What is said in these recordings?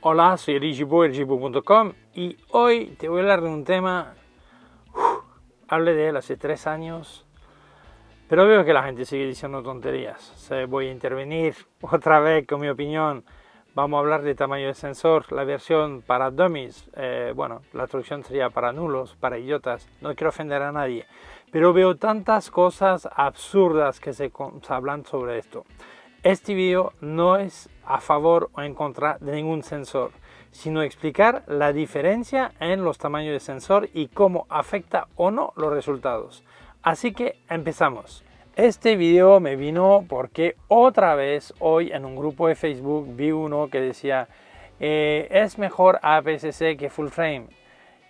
Hola, soy Rigibo, rigibo.com, y hoy te voy a hablar de un tema. Hablé de él hace 3 años, pero veo que la gente sigue diciendo tonterías. Voy a intervenir otra vez con mi opinión. Vamos a hablar de tamaño de sensor, la versión para dummies. La traducción sería para nulos, para idiotas. No quiero ofender a nadie, pero veo tantas cosas absurdas que se hablan sobre esto. Este vídeo no es a favor o en contra de ningún sensor, sino explicar la diferencia en los tamaños de sensor y cómo afecta o no los resultados. Así que empezamos. Este vídeo me vino porque otra vez hoy en un grupo de Facebook vi uno que decía ¿es mejor APS-C que full frame?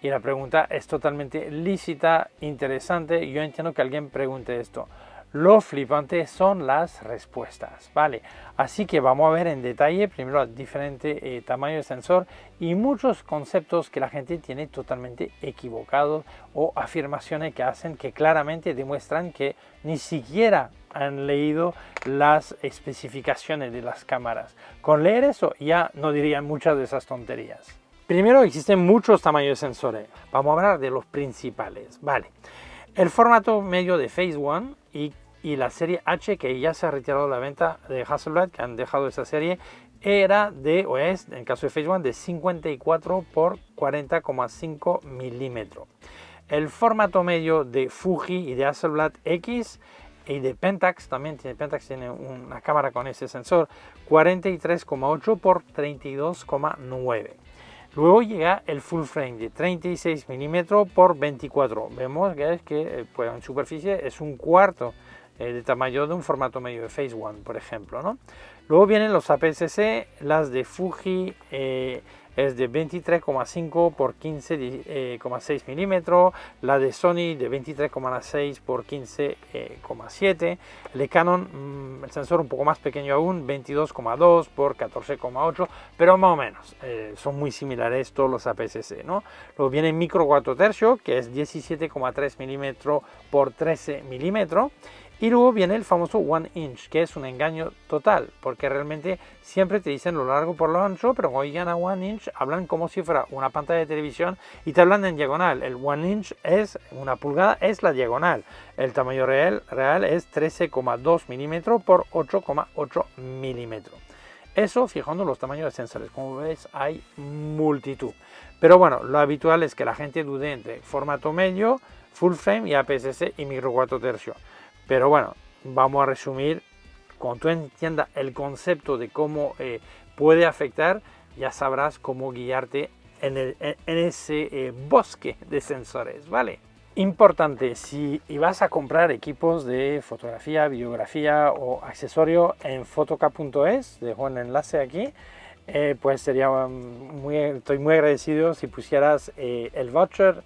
Y la pregunta es totalmente lícita, interesante. Yo entiendo que alguien pregunte esto. Lo flipante son las respuestas, ¿vale? Así que vamos a ver en detalle primero diferentes tamaños de sensor y muchos conceptos que la gente tiene totalmente equivocados o afirmaciones que hacen que claramente demuestran que ni siquiera han leído las especificaciones de las cámaras. Con leer eso ya no dirían muchas de esas tonterías. Primero, existen muchos tamaños de sensores. Vamos a hablar de los principales, ¿vale? El formato medio de Phase One y la serie H, que ya se ha retirado de la venta de Hasselblad, que han dejado esa serie, era o es, en el caso de Phase One, de 54 por 40,5 milímetros. El formato medio de Fuji y de Hasselblad X y de Pentax, Pentax tiene una cámara con ese sensor, 43,8 por 32,9. Luego llega el full frame de 36 milímetros por 24. Vemos que en superficie es un cuarto de tamaño de un formato medio de Phase One, por ejemplo, ¿no? Luego vienen los APS-C, las de Fuji es de 23,5 por 15,6 milímetros, la de Sony de 23,6 por 15,7, el de Canon, el sensor un poco más pequeño aún, 22,2 por 14,8, pero más o menos, son muy similares todos los APS-C, ¿no? Luego viene micro 4 tercios, que es 17,3 milímetros por 13 milímetros. Y luego viene el famoso 1 inch, que es un engaño total, porque realmente siempre te dicen lo largo por lo ancho, pero cuando llegan a 1 inch hablan como si fuera una pantalla de televisión y te hablan en diagonal. El 1 inch es una pulgada, es la diagonal. El tamaño real es 13,2 milímetros por 8,8 milímetros. Eso fijando los tamaños de sensores. Como ves, hay multitud. Pero bueno, lo habitual es que la gente dude entre formato medio, full frame y APS-C y micro 4 tercios. Pero bueno, vamos a resumir. Cuando tú entiendas el concepto de cómo puede afectar, ya sabrás cómo guiarte en ese bosque de sensores, ¿vale? Importante, si vas a comprar equipos de fotografía, videografía o accesorio en fotoca.es, dejo el enlace aquí, pues estoy muy agradecido si pusieras el voucher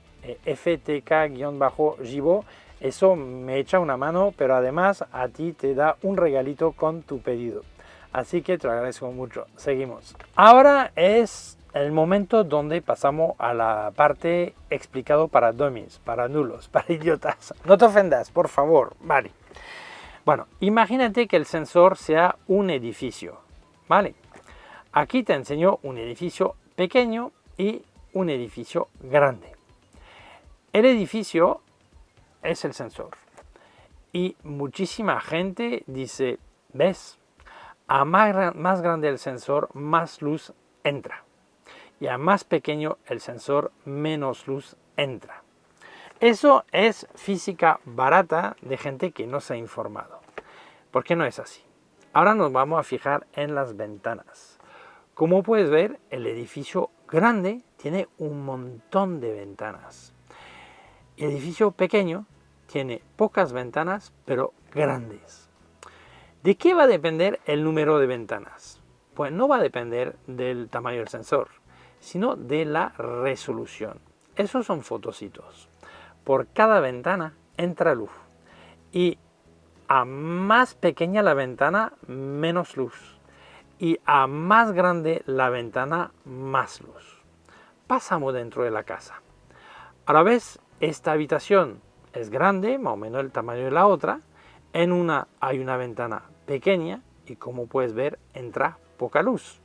FTK-Gibo. Eso me echa una mano, pero además a ti te da un regalito con tu pedido. Así que te lo agradezco mucho. Seguimos. Ahora es el momento donde pasamos a la parte explicado para dummies, para nulos, para idiotas. No te ofendas, por favor. Vale. Bueno, imagínate que el sensor sea un edificio. Vale. Aquí te enseño un edificio pequeño y un edificio grande. El edificio es el sensor y muchísima gente dice, ¿ves? A más grande el sensor, más luz entra, y a más pequeño el sensor, menos luz entra. Eso es física barata de gente que no se ha informado. ¿Por qué no es así? Ahora nos vamos a fijar en las ventanas. Como puedes ver, el edificio grande tiene un montón de ventanas. El edificio pequeño tiene pocas ventanas, pero grandes. ¿De qué va a depender el número de ventanas? Pues no va a depender del tamaño del sensor, sino de la resolución. Esos son fotocitos. Por cada ventana entra luz. Y a más pequeña la ventana, menos luz. Y a más grande la ventana, más luz. Pasamos dentro de la casa. Ahora ves, esta habitación es grande, más o menos el tamaño de la otra. En una hay una ventana pequeña y como puedes ver entra poca luz.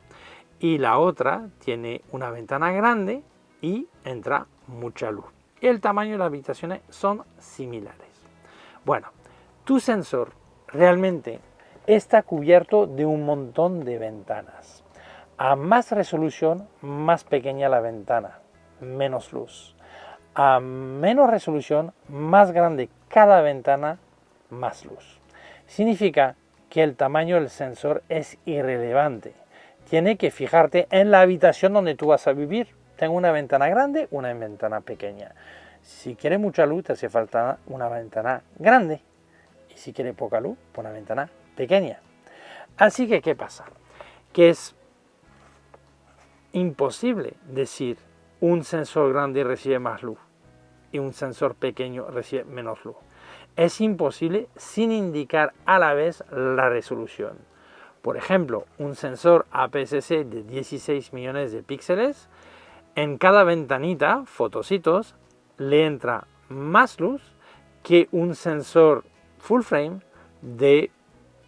Y la otra tiene una ventana grande y entra mucha luz. Y el tamaño de las habitaciones son similares. Bueno, tu sensor realmente está cubierto de un montón de ventanas. A más resolución, más pequeña la ventana, menos luz. A menos resolución, más grande cada ventana, más luz. Significa que el tamaño del sensor es irrelevante. Tienes que fijarte en la habitación donde tú vas a vivir. Tengo una ventana grande, una ventana pequeña. Si quieres mucha luz, te hace falta una ventana grande. Y si quieres poca luz, una ventana pequeña. Así que, ¿qué pasa? Que es imposible decir un sensor grande recibe más luz y un sensor pequeño recibe menos luz. Es imposible sin indicar a la vez la resolución. Por ejemplo, un sensor APS-C de 16 millones de píxeles, en cada ventanita, fotocitos, le entra más luz que un sensor full frame de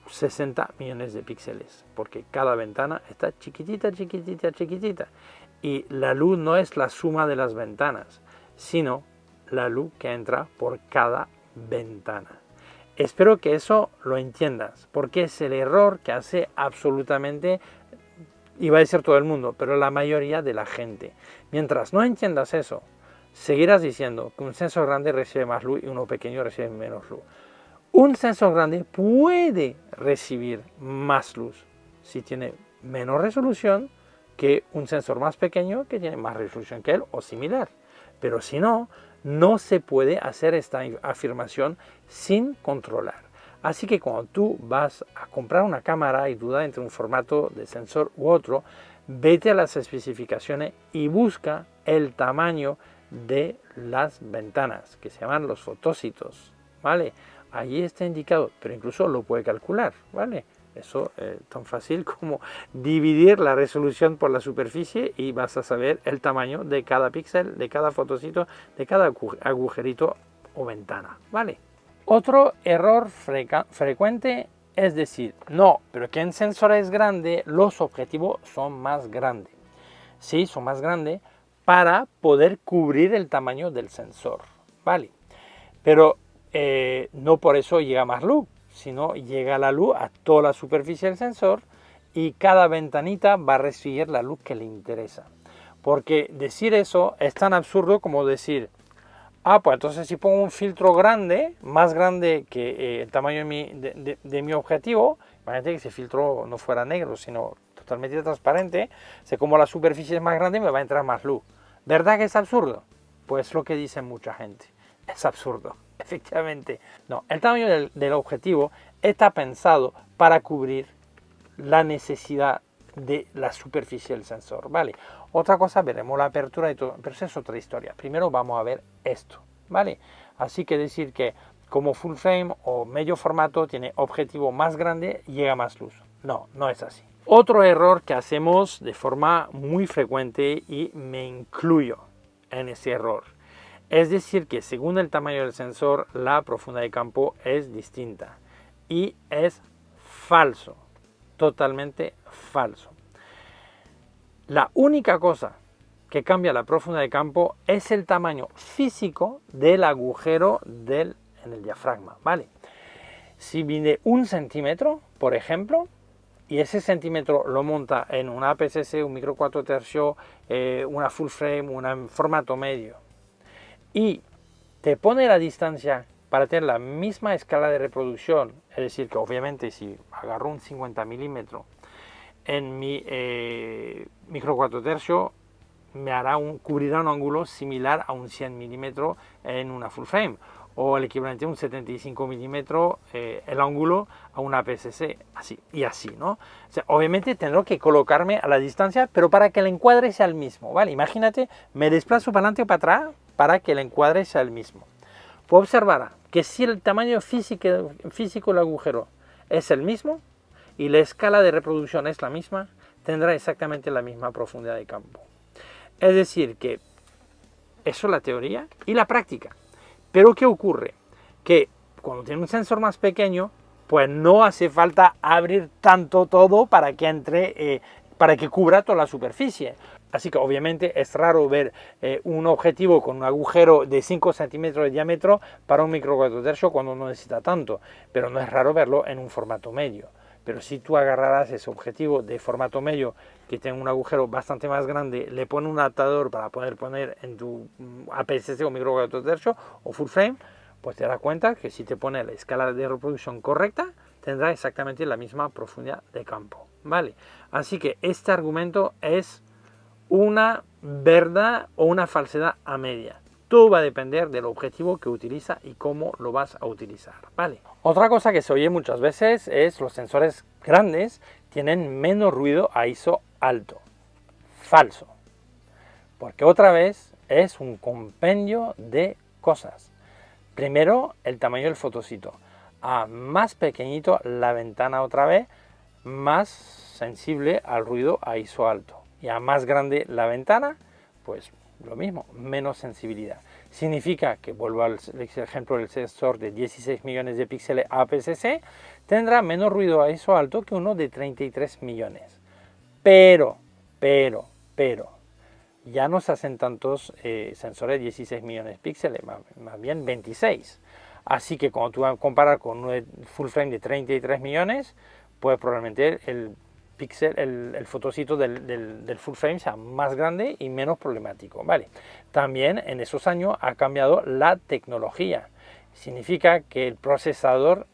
60 millones de píxeles, porque cada ventana está chiquitita, chiquitita, chiquitita. Y la luz no es la suma de las ventanas, sino la luz que entra por cada ventana. Espero que eso lo entiendas, porque es el error que hace absolutamente, iba a decir todo el mundo, pero la mayoría de la gente. Mientras no entiendas eso, seguirás diciendo que un sensor grande recibe más luz y uno pequeño recibe menos luz. Un sensor grande puede recibir más luz si tiene menos resolución que un sensor más pequeño que tiene más resolución que él o similar. Pero si no, no se puede hacer esta afirmación sin controlar. Así que cuando tú vas a comprar una cámara y dudas entre un formato de sensor u otro, vete a las especificaciones y busca el tamaño de las ventanas, que se llaman los fotocitos, ¿vale? Ahí está indicado, pero incluso lo puede calcular, ¿vale? Eso es tan fácil como dividir la resolución por la superficie y vas a saber el tamaño de cada píxel, de cada fotocito, de cada agujerito o ventana, ¿vale? Otro error frecuente es decir, no, pero que en sensores grandes los objetivos son más grandes. Sí, son más grandes para poder cubrir el tamaño del sensor, ¿vale? Pero no por eso llega más luz, sino llega la luz a toda la superficie del sensor y cada ventanita va a recibir la luz que le interesa. Porque decir eso es tan absurdo como decir, pues entonces si pongo un filtro grande, más grande que el tamaño de mi objetivo, imagínate que ese filtro no fuera negro, sino totalmente transparente, sé como la superficie es más grande me va a entrar más luz. ¿Verdad que es absurdo? Pues lo que dice mucha gente, es absurdo. Efectivamente, no. El tamaño del objetivo está pensado para cubrir la necesidad de la superficie del sensor, ¿vale? Otra cosa, veremos la apertura y todo, pero eso es otra historia. Primero vamos a ver esto, ¿vale? Así que decir que como full frame o medio formato tiene objetivo más grande, llega más luz. No, no es así. Otro error que hacemos de forma muy frecuente y me incluyo en ese error. Es decir que según el tamaño del sensor, la profundidad de campo es distinta. Y es falso, totalmente falso. La única cosa que cambia la profundidad de campo es el tamaño físico del agujero en el diafragma, ¿vale? Si mide 1 centímetro, por ejemplo, y ese centímetro lo monta en una APS-C, un micro 4 tercios, una full frame, un formato medio, y te pone la distancia para tener la misma escala de reproducción, es decir, que obviamente si agarro un 50 milímetros en mi micro 4 tercios, cubrirá un ángulo similar a un 100 milímetros en una full frame, o el equivalente a un 75 milímetros el ángulo a una APS-C, así y así, ¿no? O sea, obviamente tendré que colocarme a la distancia, pero para que el encuadre sea el mismo, ¿vale? Imagínate, me desplazo para adelante o para atrás para que el encuadre sea el mismo. Pues observará que si el tamaño físico del agujero es el mismo y la escala de reproducción es la misma, tendrá exactamente la misma profundidad de campo. Es decir, que eso es la teoría y la práctica. Pero ¿qué ocurre? Que cuando tiene un sensor más pequeño, pues no hace falta abrir tanto todo para que entre, para que cubra toda la superficie. Así que obviamente es raro ver un objetivo con un agujero de 5 centímetros de diámetro para un micro 4 tercios cuando no necesita tanto, pero no es raro verlo en un formato medio. Pero si tú agarrarás ese objetivo de formato medio que tiene un agujero bastante más grande, le pones un adaptador para poder poner en tu APS-C o micro 4 tercios o full frame, pues te das cuenta que si te pone la escala de reproducción correcta, tendrá exactamente la misma profundidad de campo, ¿vale? Así que este argumento es una verdad o una falsedad a media. Todo va a depender del objetivo que utiliza y cómo lo vas a utilizar, ¿vale? Otra cosa que se oye muchas veces es los sensores grandes tienen menos ruido a ISO alto. Falso. Porque otra vez es un compendio de cosas. Primero, el tamaño del fotocito. A más pequeñito la ventana otra vez, más sensible al ruido a ISO alto. Y a más grande la ventana, pues lo mismo, menos sensibilidad. Significa que, vuelvo al ejemplo del sensor de 16 millones de píxeles APS-C, tendrá menos ruido a ISO alto que uno de 33 millones. Pero, ya no se hacen tantos sensores de 16 millones de píxeles, más bien 26. Así que cuando tú vas a comparar con un full frame de 33 millones, pues probablemente el fotocito del full frame sea más grande y menos problemático, ¿vale? También en esos años ha cambiado la tecnología. Significa que el procesador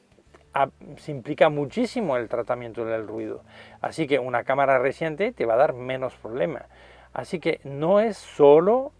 se implica muchísimo el tratamiento del ruido. Así que una cámara reciente te va a dar menos problemas. Así que no es solo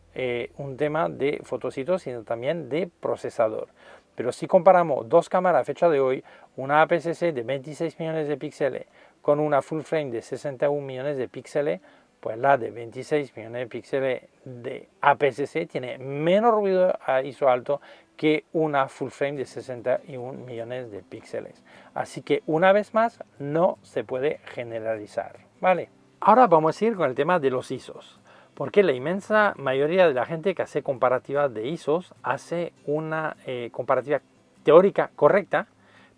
un tema de fotocitos, sino también de procesador. Pero si comparamos dos cámaras a fecha de hoy, una APS-C de 26 millones de píxeles con una full frame de 61 millones de píxeles, pues la de 26 millones de píxeles de APS-C tiene menos ruido a ISO alto que una full frame de 61 millones de píxeles. Así que una vez más no se puede generalizar, ¿vale? Ahora vamos a ir con el tema de los ISOs, porque la inmensa mayoría de la gente que hace comparativas de ISOs hace una comparativa teórica correcta,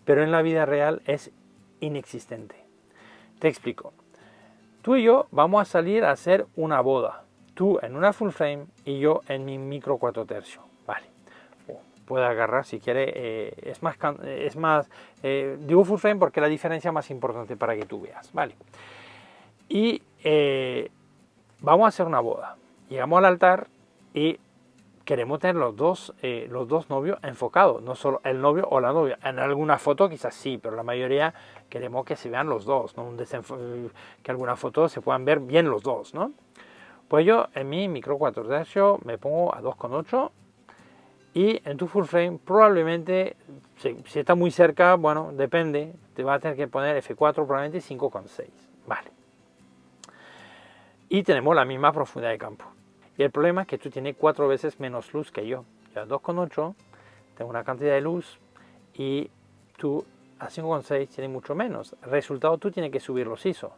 pero en la vida real es inexistente. Te explico. Tú y yo vamos a salir a hacer una boda. Tú en una full frame y yo en mi micro 4 tercios. Vale. Puede agarrar si quiere. Digo full frame porque la diferencia más importante para que tú veas. Vale. Y vamos a hacer una boda. Llegamos al altar y queremos tener los dos novios enfocados, no solo el novio o la novia. En alguna foto quizás sí, pero la mayoría queremos que se vean los dos, ¿no? Que algunas fotos se puedan ver bien los dos, ¿no? Pues yo en mi micro 4 tercios me pongo a 2,8 y en tu full frame probablemente, si está muy cerca, bueno, depende, te va a tener que poner F4 probablemente 5,6, vale. Y tenemos la misma profundidad de campo. Y el problema es que tú tienes 4 veces menos luz que yo. Yo a 2,8 tengo una cantidad de luz y tú a 5,6 tienes mucho menos. El resultado, tú tienes que subir los ISO.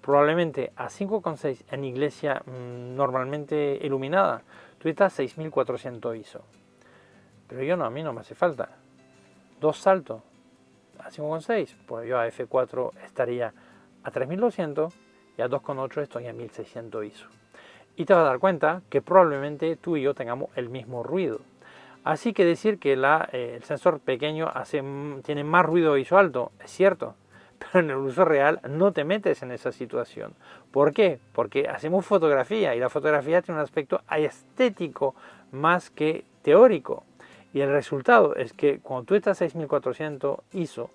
Probablemente a 5,6 en iglesia normalmente iluminada, tú estás a 6400 ISO. Pero yo no, a mí no me hace falta. 2 saltos a 5,6, pues yo a F4 estaría a 3200 y a 2,8 estoy a 1600 ISO. Y te vas a dar cuenta que probablemente tú y yo tengamos el mismo ruido. Así que decir que el sensor pequeño tiene más ruido ISO alto, es cierto, pero en el uso real no te metes en esa situación. ¿Por qué? Porque hacemos fotografía y la fotografía tiene un aspecto estético más que teórico. Y el resultado es que cuando tú estás a 6400 ISO,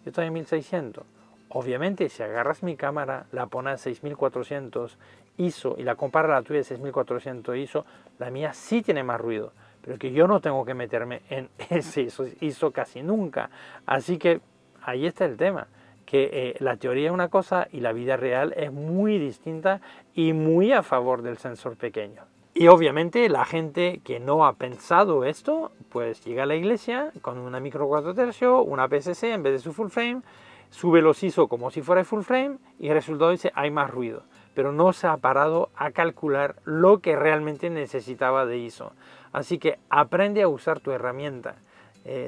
yo estoy a 1600. Obviamente, si agarras mi cámara, la pones a 6400 ISO y la comparas a la tuya de 6400 ISO, la mía sí tiene más ruido, pero que yo no tengo que meterme en ese ISO casi nunca. Así que ahí está el tema, que la teoría es una cosa y la vida real es muy distinta y muy a favor del sensor pequeño. Y obviamente la gente que no ha pensado esto, pues llega a la iglesia con una micro 4 tercios, una APS-C en vez de su full frame, sube los ISO como si fuera full frame y el resultado dice hay más ruido. Pero no se ha parado a calcular lo que realmente necesitaba de ISO. Así que aprende a usar tu herramienta.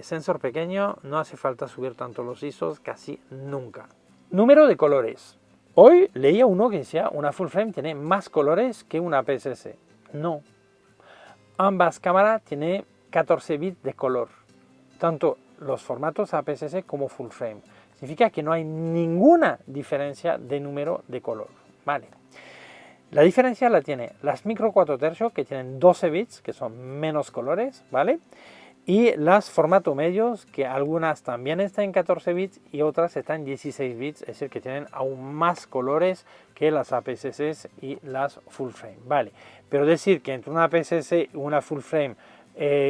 sensor pequeño, no hace falta subir tanto los ISOs, casi nunca. Número de colores. Hoy leía uno que decía una full frame tiene más colores que una APS-C. No. Ambas cámaras tienen 14 bits de color, tanto los formatos APS-C como full frame. Significa que no hay ninguna diferencia de número de color. Vale. La diferencia la tiene las micro 4 tercios, que tienen 12 bits, que son menos colores, ¿vale? Y las formato medios, que algunas también están en 14 bits y otras están en 16 bits, es decir, que tienen aún más colores que las APS-C y las full frame, ¿vale? Pero decir que entre una APS-C y una full frame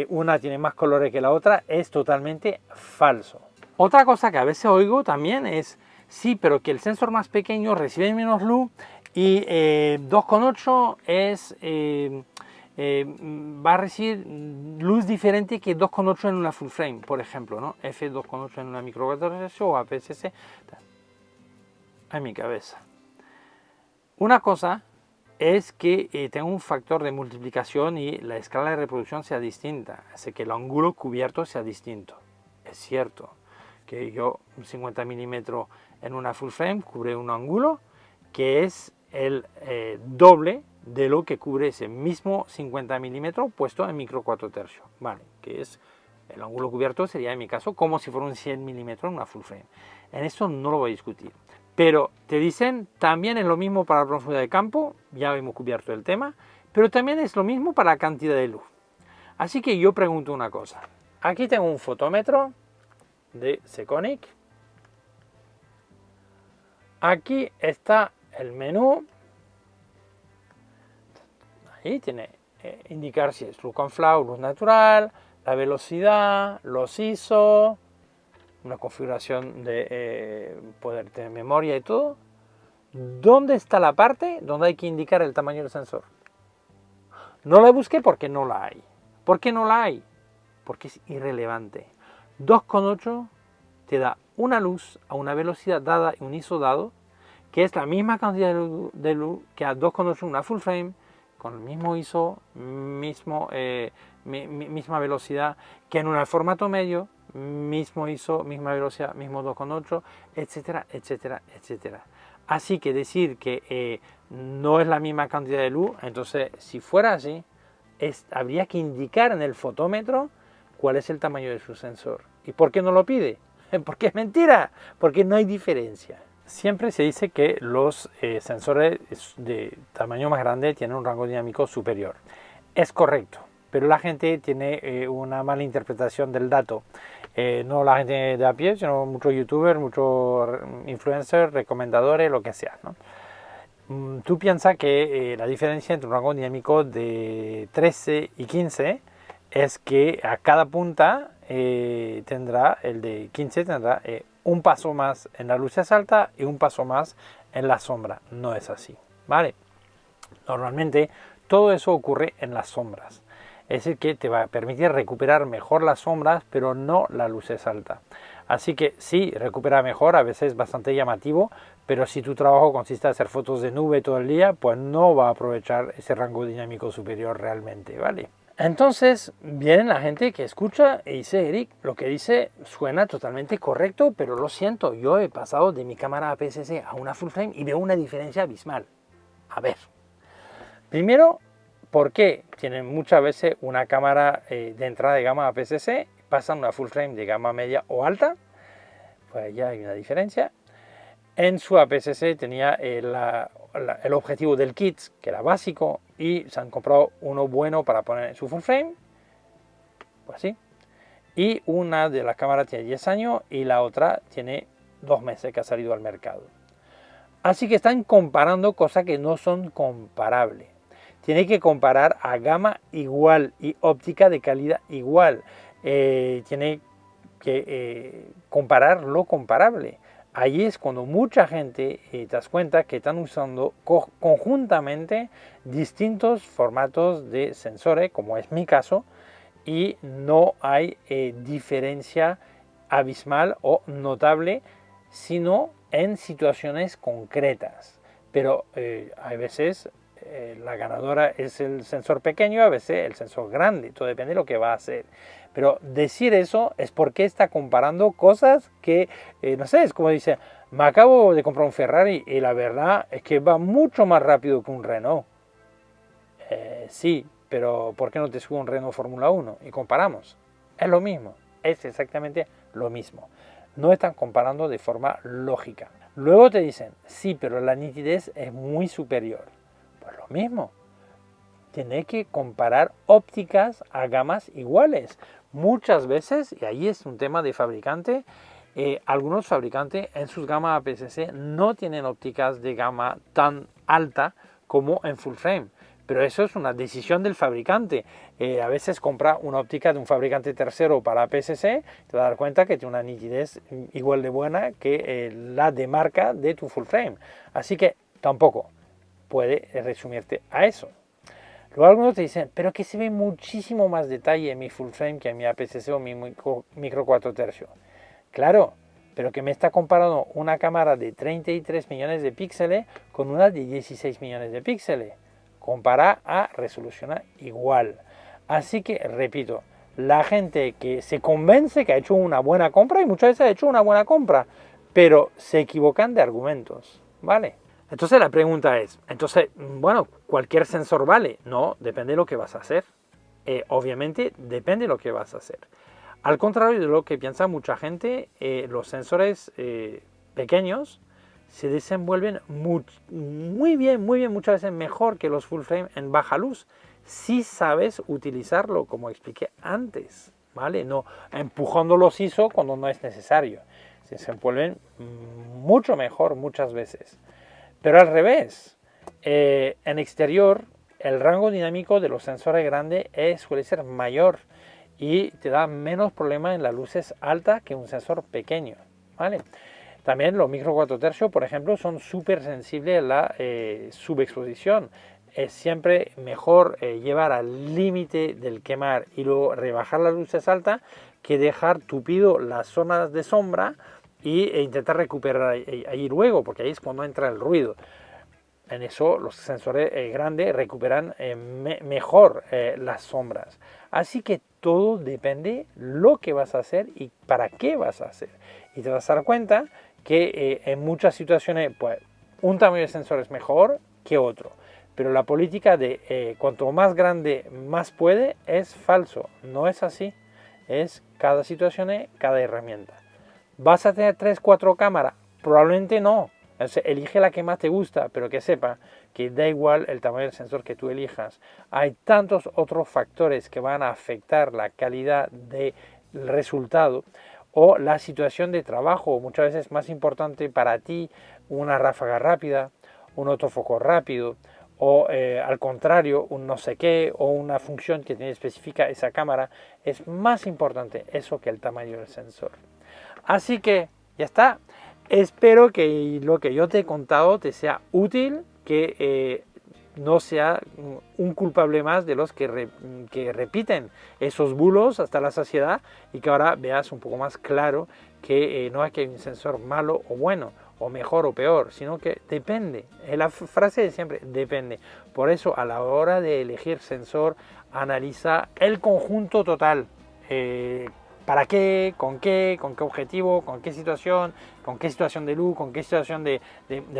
una tiene más colores que la otra es totalmente falso. Otra cosa que a veces oigo también es, sí, pero que el sensor más pequeño recibe menos luz y 2,8 va a recibir luz diferente que 2,8 en una full frame, por ejemplo, ¿no? F2,8 en una micro 4 tercios o APS-C. En mi cabeza. Una cosa es que tenga un factor de multiplicación y la escala de reproducción sea distinta, así que el ángulo cubierto sea distinto. Es cierto que yo 50 milímetros en una full frame cubre un ángulo que es el doble de lo que cubre ese mismo 50 milímetros puesto en micro 4 tercios, ¿vale? Que es el ángulo cubierto sería en mi caso como si fuera un 100 milímetros en una full frame. En eso no lo voy a discutir. Pero te dicen también es lo mismo para la profundidad de campo, ya hemos cubierto el tema, pero también es lo mismo para la cantidad de luz. Así que yo pregunto una cosa. Aquí tengo un fotómetro de Sekonic. Aquí está el menú. Ahí tiene indicar si es luz con flow, luz natural, la velocidad, los ISO, una configuración de poder tener memoria y todo. ¿Dónde está la parte donde hay que indicar el tamaño del sensor? No la busqué porque no la hay. ¿Por qué no la hay? Porque es irrelevante. 2,8 te da una luz a una velocidad dada y un ISO dado, que es la misma cantidad de luz que a 2,8 una full frame, con el mismo ISO, misma velocidad, que en un formato medio, mismo ISO, misma velocidad, mismo 2,8, etcétera, etcétera, etcétera. Así que decir que no es la misma cantidad de luz, entonces si fuera así, habría que indicar en el fotómetro cuál es el tamaño de su sensor. ¿Y por qué no lo pide? Porque es mentira, porque no hay diferencia. Siempre se dice que los sensores de tamaño más grande tienen un rango dinámico superior. Es correcto, pero la gente tiene una mala interpretación del dato. No la gente de a pie, sino muchos youtubers, muchos influencers, recomendadores, lo que sea, ¿no? Tú piensas que la diferencia entre un rango dinámico de 13 y 15 es que a cada punta tendrá, el de 15 tendrá un paso más en la luz alta y un paso más en la sombra. No es así, ¿vale? Normalmente todo eso ocurre en las sombras. Es decir, que te va a permitir recuperar mejor las sombras, pero no la luz alta. Así que sí, recupera mejor, a veces es bastante llamativo, pero si tu trabajo consiste en hacer fotos de nube todo el día, pues no va a aprovechar ese rango dinámico superior realmente, ¿vale? Entonces viene la gente que escucha y dice, Eric, lo que dice suena totalmente correcto, pero lo siento, yo he pasado de mi cámara APS-C a una full frame y veo una diferencia abismal. A ver, primero, ¿por qué tienen muchas veces una cámara de entrada de gama APS-C, pasan una full frame de gama media o alta? Pues ya hay una diferencia. En su APS-C tenía el objetivo del kit, que era básico, y se han comprado uno bueno para poner en su full frame, pues así. Y una de las cámaras tiene 10 años y la otra tiene 2 meses que ha salido al mercado. Así que están comparando cosas que no son comparables. Tiene que comparar a gama igual y óptica de calidad igual. Tiene que comparar lo comparable. Allí es cuando mucha gente te das cuenta que están usando conjuntamente distintos formatos de sensores, como es mi caso, y no hay diferencia abismal o notable, sino en situaciones concretas. Pero a veces la ganadora es el sensor pequeño, a veces el sensor grande, todo depende de lo que va a hacer. Pero decir eso es porque está comparando cosas que, no sé, es como dice, me acabo de comprar un Ferrari y la verdad es que va mucho más rápido que un Renault. Sí, pero ¿por qué no te subo un Renault Fórmula 1? Y comparamos. Es lo mismo, es exactamente lo mismo. No están comparando de forma lógica. Luego te dicen, sí, pero la nitidez es muy superior. Pues lo mismo. Tienes que comparar ópticas a gamas iguales. Muchas veces, y ahí es un tema de fabricante, algunos fabricantes en sus gamas APS-C no tienen ópticas de gama tan alta como en full frame. Pero eso es una decisión del fabricante. A veces compra una óptica de un fabricante tercero para APS-C, te vas a dar cuenta que tiene una nitidez igual de buena que la de marca de tu full frame. Así que tampoco puede resumirte a eso. Luego algunos te dicen, pero que se ve muchísimo más detalle en mi full frame que en mi APS-C o mi micro 4 tercios. Claro, pero que me está comparando una cámara de 33 millones de píxeles con una de 16 millones de píxeles. Compara a resolución igual. Así que, repito, la gente que se convence que ha hecho una buena compra, y muchas veces ha hecho una buena compra, pero se equivocan de argumentos, ¿vale? Entonces la pregunta es, bueno, ¿cualquier sensor vale? No, depende de lo que vas a hacer. Obviamente, depende de lo que vas a hacer. Al contrario de lo que piensa mucha gente, los sensores pequeños se desenvuelven muy bien, muchas veces mejor que los full frame en baja luz, si sabes utilizarlo, como expliqué antes, ¿vale? No empujando los ISO cuando no es necesario. Se desenvuelven mucho mejor muchas veces. Pero al revés, en exterior, el rango dinámico de los sensores grandes suele ser mayor y te da menos problema en las luces altas que un sensor pequeño, ¿vale? También los micro 4 tercios, por ejemplo, son súper sensibles a la subexposición. Es siempre mejor llevar al límite del quemar y luego rebajar las luces altas que dejar tupido las zonas de sombra e intentar recuperar ahí luego, porque ahí es cuando entra el ruido. En eso los sensores grandes recuperan mejor las sombras. Así que todo depende lo que vas a hacer y para qué vas a hacer. Y te vas a dar cuenta que en muchas situaciones pues, un tamaño de sensor es mejor que otro. Pero la política de cuanto más grande más puede es falso. No es así. Es cada situación, cada herramienta. ¿Vas a tener 3, 4 cámaras? Probablemente no. Entonces, elige la que más te gusta, pero que sepa que da igual el tamaño del sensor que tú elijas. Hay tantos otros factores que van a afectar la calidad del resultado o la situación de trabajo. Muchas veces es más importante para ti una ráfaga rápida, un autofoco rápido o al contrario, un no sé qué o una función que tiene específica esa cámara. Es más importante eso que el tamaño del sensor. Así que ya está. Espero que lo que yo te he contado te sea útil, que no sea un culpable más de los que repiten esos bulos hasta la saciedad y que ahora veas un poco más claro que no es que hay un sensor malo o bueno, o mejor o peor, sino que depende. Es la frase de siempre, depende. Por eso a la hora de elegir sensor, analiza el conjunto total. ¿Para qué? ¿Con qué objetivo? ¿Con qué situación? ¿Con qué situación de luz? ¿Con qué situación de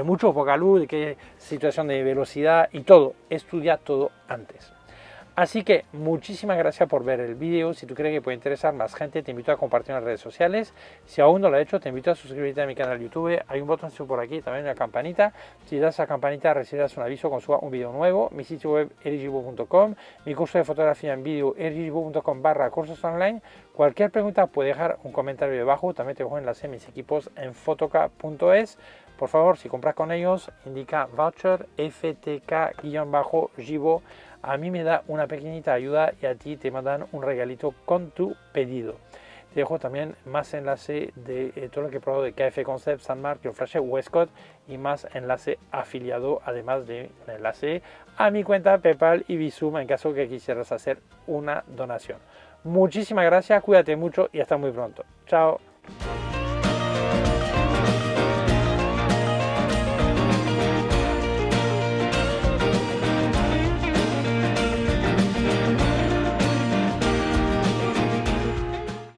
mucho o poca luz? ¿De qué situación de velocidad? Y todo. Estudia todo antes. Así que muchísimas gracias por ver el vídeo. Si tú crees que puede interesar más gente, te invito a compartir en las redes sociales. Si aún no lo has hecho, te invito a suscribirte a mi canal YouTube. Hay un botón por aquí, también una campanita. Si das a la campanita recibirás un aviso cuando suba un vídeo nuevo. Mi sitio web erigibo.com, mi curso de fotografía en vídeo erigibo.com/cursos online. Cualquier pregunta puede dejar un comentario debajo. También te dejo enlace a mis equipos en fotoca.es. Por favor, si compras con ellos, indica voucher FTK-Gibo. A mí me da una pequeñita ayuda y a ti te mandan un regalito con tu pedido. Te dejo también más enlace de todo lo que he probado de KF Concept, Sandmark, Flash, Westcott y más enlace afiliado, además de un enlace a mi cuenta PayPal y Bizum en caso que quisieras hacer una donación. Muchísimas gracias, cuídate mucho y hasta muy pronto. Chao.